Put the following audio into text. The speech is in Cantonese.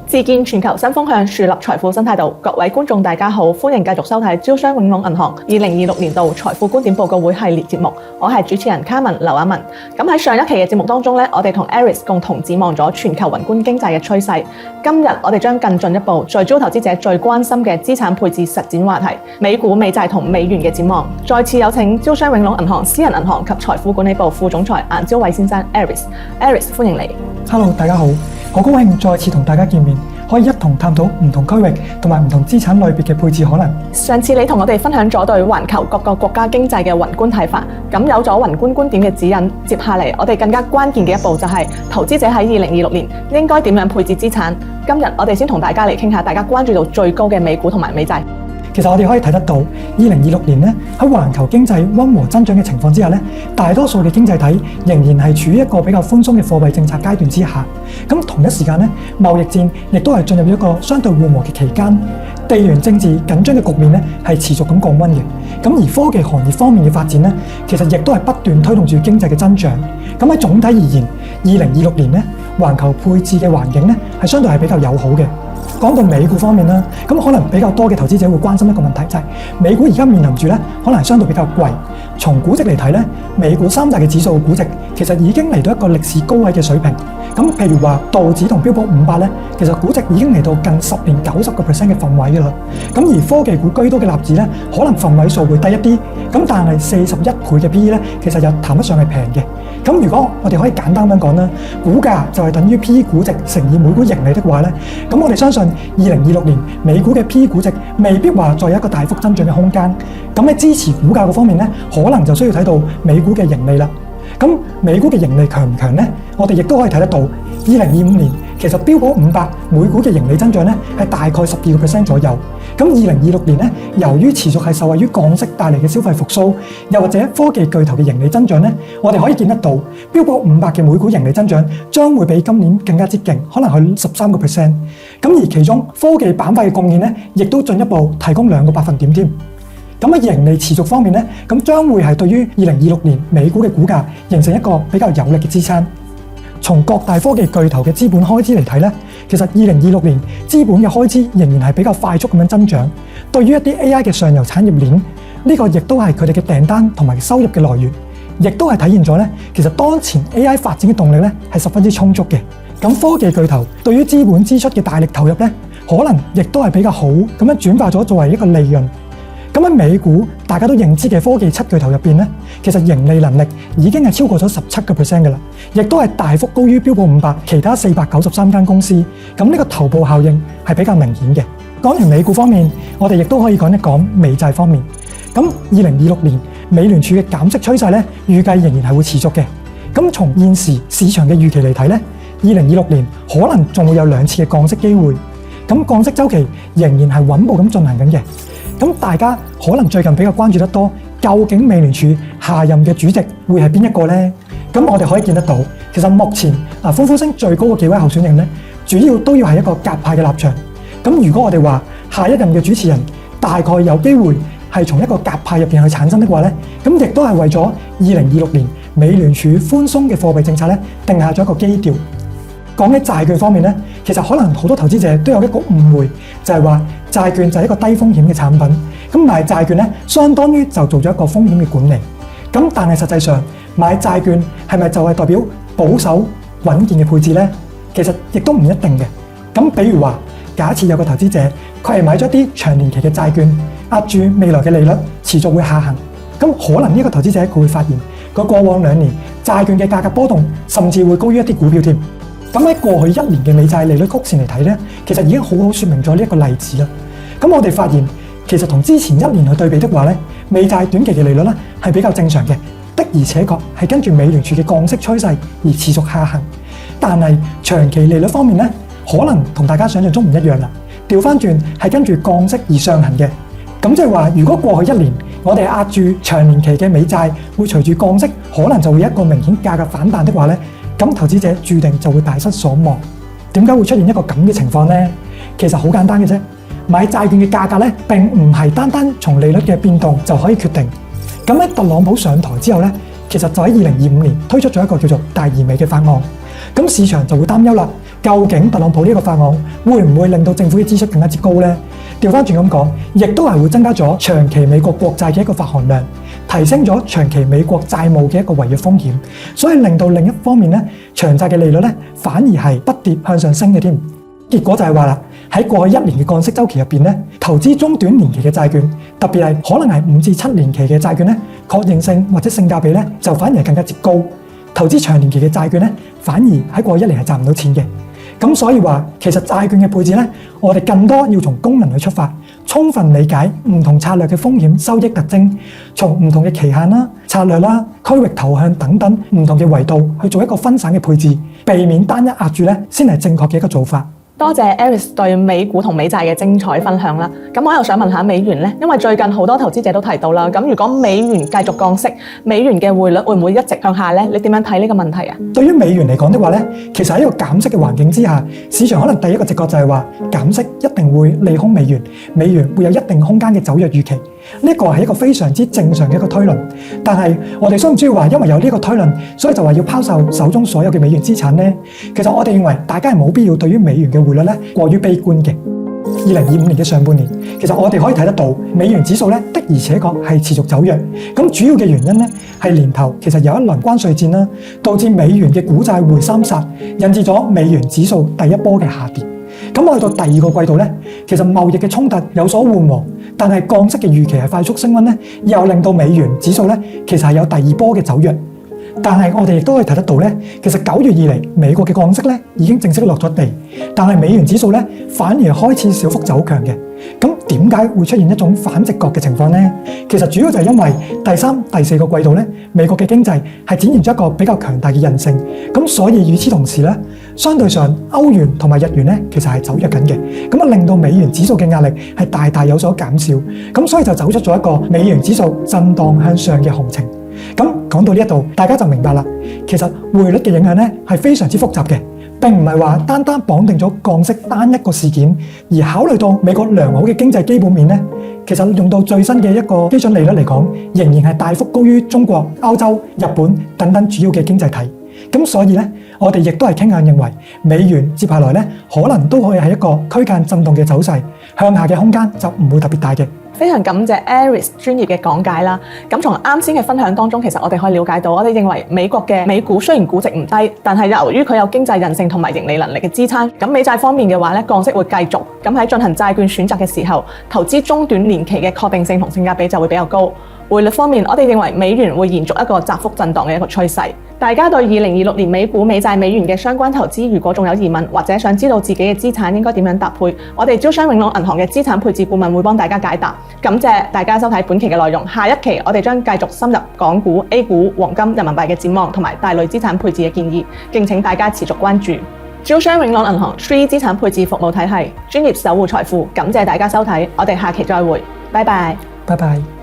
自建全球新風向，樹立財富新態度。各位觀眾大家好，歡迎繼續收睇招商永隆銀行2026年度財富觀點報告會系列節目。我係主持人卡文劉雅文。咁喺上一期嘅節目當中咧，我哋同 Aris 共同展望咗全球宏觀經濟嘅趨勢。今日我哋將更進一步聚焦投資者最關心嘅資產配置實踐話題——美股、美債同美元嘅展望。再次有請招商永隆銀行私人銀行及財富管理部副總裁顏朝偉先生 Aris， 歡迎你。Hello， 大家好，好高興再次同大家見面，可以一同探討唔同區域同埋唔同資產類別嘅配置可能。上次你同我哋分享咗對環球各個國家經濟嘅宏觀睇法，咁有咗宏觀觀點嘅指引，接下嚟我哋更加關鍵嘅一步就係投資者喺2026年應該點樣配置資產。今日我哋先同大家嚟傾下大家關注度最高嘅美股同埋美債。其實我哋可以睇得到，2026年咧喺環球經濟溫和增長嘅情況之下咧，大多數嘅經濟體仍然係處於一個比較寬鬆嘅貨幣政策階段之下。咁同一時間咧，貿易戰亦都係進入一個相對緩和嘅期間，地緣政治緊張嘅局面咧係持續咁降溫嘅。咁而科技行業方面嘅發展咧，其實亦都係不斷推動住經濟嘅增長。咁喺總體而言，2026年咧環球配置嘅環境咧係相對係比較友好嘅。講到美股方面啦，咁可能比較多嘅投資者會關心一個問題，就係美股而家面臨住咧，可能相對比較貴。從估值嚟睇咧，美股三大嘅指數嘅估值其實已經嚟到一個歷史高位嘅水平。咁譬如話道指同標普500咧，其實估值已經嚟到近10年90%嘅份位㗎啦。咁而科技股居多嘅納指咧，可能份位數會低一啲。咁但係41倍嘅 PE 咧，其實又談得上係平嘅。咁如果我哋可以簡單咁講啦，股價就係等於 PE 估值乘以每股盈利的話咧，咁我哋相信2026年美股嘅 PE 估值未必話再有一個大幅增長嘅空間。咁喺支持股價嗰方面咧，可能就需要睇到美股嘅盈利啦。咁美股嘅盈利強唔強呢？我哋亦都可以睇得到，2025年其實標普500每股嘅盈利增長咧係大概12% 左右。咁2026年咧，由於持續係受惠於降息帶嚟嘅消費復甦，又或者科技巨頭嘅盈利增長咧，我哋可以見得到標普500嘅每股盈利增長將會比今年更加之勁，可能去13%。咁而其中科技板塊嘅貢獻咧，亦都進一步提供2個百分點添。咁喺盈利持續方面咧，咁將會係對於2026年美股嘅股價形成一個比較有力嘅支撐。從各大科技巨頭嘅資本開支嚟睇咧，其實2026年資本嘅開支仍然係比較快速咁樣增長。對於一啲 AI 嘅上游產業鏈，呢個亦都係佢哋嘅訂單同埋收入嘅來源，亦都係體現咗咧，其實當前 AI 發展嘅動力咧係十分之充足嘅。咁科技巨頭對於資本支出嘅大力投入咧，可能亦都係比較好咁樣轉化咗作為一個利潤。咁喺美股大家都認知嘅科技七巨頭入邊咧，其實盈利能力已經係超過咗17%嘅啦，亦都係大幅高於標普500其他493間公司。咁呢個頭部效應係比較明顯嘅。講完美股方面，我哋亦都可以講一講美債方面。咁2026年美聯儲嘅減息趨勢咧，預計仍然係會持續嘅。咁從現時市場嘅預期嚟睇咧，2026年可能仲會有2次嘅降息機會。咁降息週期仍然係穩步咁進行緊嘅。咁大家可能最近比較關注得多，究竟美聯儲下任嘅主席會係邊一個呢？咁我哋可以見得到，其實目前歡呼聲最高嘅幾位候選人咧，主要都要係一個鴿派嘅立場。咁如果我哋話下一任嘅主持人大概有機會係從一個鴿派入邊去產生的話咧，咁亦都係為咗2026年美聯儲寬鬆嘅貨幣政策咧定下咗一個基調。講起債券方面咧，其實可能好多投資者都有一個誤會，就係話債券就係一個低風險嘅產品，咁買債券咧相當於就做咗一個風險嘅管理。咁但係實際上買債券係咪就係代表保守穩健嘅配置呢？其實亦都唔一定嘅。咁比如話，假設有個投資者佢係買咗啲長年期嘅債券，壓住未來嘅利率持續會下行，咁可能呢個投資者佢會發現佢過往2年債券嘅價格波動甚至會高於一啲股票添。咁喺過去1年嘅美債利率曲線嚟睇咧，其實已經好好說明咗呢一個例子啦。咁我哋發現，其實同之前1年去對比的話咧，美債短期嘅利率咧係比較正常嘅，的而且確係跟住美聯儲嘅降息趨勢而持續下行。但係長期利率方面咧，可能同大家想象中唔一樣啦。調翻轉係跟住降息而上行嘅。咁即係話，如果過去1年我哋壓住長年期嘅美債會隨住降息，可能就會有一個明顯價格反彈的話咧，咁投資者注定就會大失所望。點解會出現一個咁嘅情況呢？其實好簡單嘅啫，買債券嘅價格咧並唔係單單從利率嘅變動就可以決定。咁喺特朗普上台之後咧，其實就喺2025年推出咗一個叫做大而美嘅法案。咁咁市場就會擔憂啦。究竟特朗普呢個法案會唔會令到政府嘅支出更加之高呢？調翻轉咁講，亦都係會增加咗長期美國國債嘅一個發行量，提升咗長期美國債務嘅一個違約風險，所以令到另一方面咧，長債嘅利率咧反而係不跌向上升嘅添。結果就係話啦，喺過去1年嘅降息週期入邊咧，投資中短年期嘅債券，特別係可能係5至7年期嘅債券咧，確認性或者性價比咧就反而係更加之高。投資長年期嘅債券咧，反而喺過去1年係賺唔到錢嘅。咁所以話，其實債券嘅配置咧，我哋更多要從功能去出發，充分理解唔同策略嘅風險收益特徵，從唔同嘅期限啦、策略啦、區域投向等等唔同嘅維度去做一個分散嘅配置，避免單一壓住咧，先係正確嘅一個做法。多謝 Aris 對美股同美債嘅精彩分享啦。咁我又想問下美元呢，因為最近好多投資者都提到啦，咁如果美元繼續降息，美元嘅匯率會唔會一直向下呢？你點樣睇呢個問題啊？對於美元嚟講的話呢，其實喺一個減息嘅環境之下，市場可能第一個直覺就係話減息一定會利空美元，美元會有一定空間嘅走弱預期。呢個係一個非常之正常嘅一個推論。但係我哋需唔需要話因為有呢個推論，所以就話要拋售手中所有嘅美元資產呢？其實我哋認為大家係冇必要對於美元嘅匯率咧過於悲觀嘅。2025年嘅上半年，其實我哋可以睇得到美元指數咧的而且確係持續走弱。咁主要嘅原因咧係年頭其實有一輪關稅戰啦，導致美元嘅股債匯三殺，引致咗美元指數第一波嘅下跌。咁去到第二個季度咧，其實貿易嘅衝突有所緩和，但係降息嘅預期係快速升溫咧，又令到美元指數咧其實係有第二波嘅走弱。但係我哋亦都可以睇得到咧，其實9月以嚟美國嘅降息咧已經正式落咗地，但係美元指數咧反而開始小幅走強嘅。咁點解會出現一種反直覺嘅情況呢？其實主要就係因為第3、第4個季度咧，美國嘅經濟係展現咗一個比較強大嘅韌性，咁所以與此同時咧，相對上歐元同埋日元咧其實係走弱緊嘅，咁令到美元指數嘅壓力係大大有所減少，咁所以就走出咗一個美元指數震盪向上嘅行情。咁講到呢一度，大家就明白啦。其實匯率嘅影響咧係非常之複雜嘅，並唔係話單單綁定咗降息單一個事件，而考慮到美國良好嘅經濟基本面咧，其實用到最新嘅一個基準利率嚟講，仍然係大幅高於中國、歐洲、日本等等主要嘅經濟體。咁所以咧，我哋亦都係傾向認為美元接下來咧可能都可以係一個區間震動嘅走勢，向下嘅空間就唔會特別大嘅。非常感謝 Aris 專業嘅講解啦。咁從啱先嘅分享當中，其實我哋可以了解到，我哋認為美國嘅美股雖然估值唔低，但係由於佢有經濟韌性同埋盈利能力嘅支撐，咁美債方面嘅話咧，降息會繼續。咁喺進行債券選擇嘅時候，投資中短年期嘅確定性同性價比就會比較高。匯率方面，我哋認為美元會延續一個窄幅震盪嘅一個趨勢。大家對2026年美股、美債、美元嘅相關投資，如果仲有疑問或者想知道自己嘅資產應該點樣搭配，我哋招商永隆銀行嘅資產配置顧問會幫大家解答。感謝大家收睇本期嘅內容，下一期我哋將繼續深入港股、A 股、黃金、人民幣嘅展望同埋大類資產配置嘅建議，敬請大家持續關注。招商永隆銀行 3 資產配置服務體系，專業守護財富。感謝大家收睇，我哋下期再會，拜拜。拜拜。